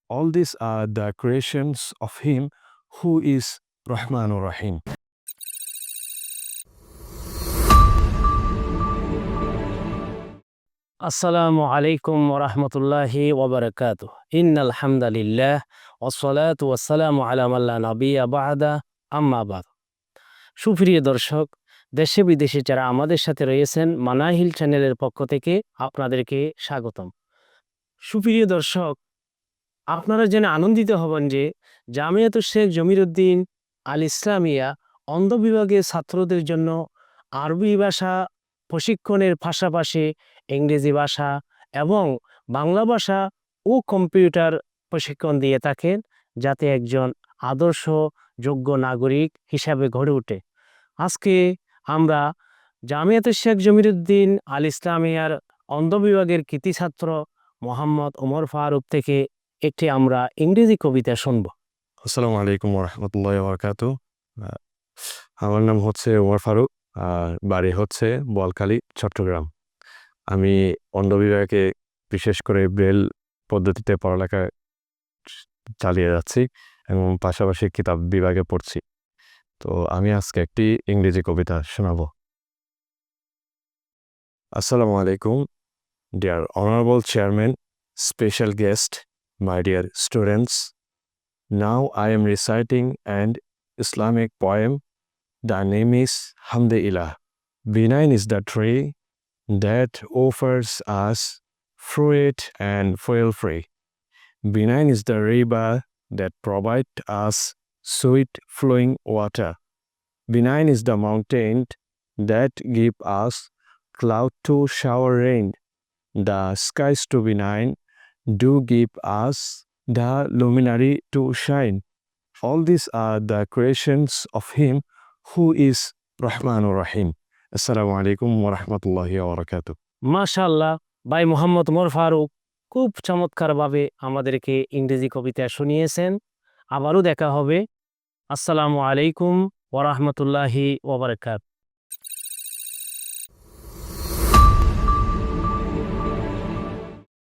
All these are the creations of Him who is Rahmanur Rahim. আসসালামু আলাইকুম ওরহমতুল্লাহি ওবরাকাতুহ। ইন্নাল হামদালিল্লাহ ওয়াসসালাতু ওয়াসসালামু আলা মান লা নাবিয়্যা বা'দা, আম্মা বা'দ। সুপ্রিয় দর্শক, দেশে বিদেশে যারা আমাদের সাথে রয়েছেন, মানাহিল চ্যানেলের পক্ষ থেকে আপনাদেরকে স্বাগতম। সুপ্রিয় দর্শক, আপনারা জেনে আনন্দিত হবেন যে জামিয়াতুশ শেখ জমিরুদ্দিন আল ইসলামিয়া অন্ধ বিভাগের ছাত্রদের জন্য আরবি ভাষা প্রশিক্ষণের পাশাপাশি ইংরেজি ভাষা এবং বাংলা ভাষা ও কম্পিউটার প্রশিক্ষণ দিয়ে থাকেন, যাতে একজন আদর্শ যোগ্য নাগরিক হিসাবে গড়ে ওঠে। আজকে আমরা জামিয়াতুশ শেখ জমিরুদ্দিন আল ইসলামিয়ার অন্ধ বিভাগের কৃতি ছাত্র মোহাম্মদ ওমর ফারুক থেকে একটি আমরা ইংরেজি কবিতা শুনব। আসসালামু আলাইকুম ওরহমতুল্লাহি ওয়াবারাকাতুহ। আমার নাম হচ্ছে ওমর ফারুক, আর বাড়ি হচ্ছে বোয়ালখালী, চট্টগ্রাম। আমি অন্ধ বিভাগে বিশেষ করে ব্রেল পদ্ধতিতে পড়ালেখা চালিয়ে যাচ্ছি এবং পাশাপাশি কিতাব বিভাগে পড়ছি। তো আমি আজকে একটি ইংরেজি কবিতা শোনাবো। আসসালামু আলাইকুম, dear honorable chairman, special guest, my dear students. Now I am reciting an Islamic poem. The name is Hamdulillah. Benign is the tree that offers us fruit and fuel free. Benign is the river that provides us sweet flowing water. Benign is the mountain that give us cloud to shower rain. The skies to benign do give us the luminary to shine. All these are the creations of Him who is Rahmanur Rahim. Assalamu alaikum wa rahmatullahi wa barakatuh. মাশাআল্লাহ, ভাই মোহাম্মদ ওমর ফারুক খুব চমৎকারভাবে আমাদেরকে ইংরেজি কবিতা শুনিয়েছেন। আবারও দেখা হবে। আসসালামু আলাইকুম ওয়া রাহমাতুল্লাহি ওয়া বারাকাতুহু।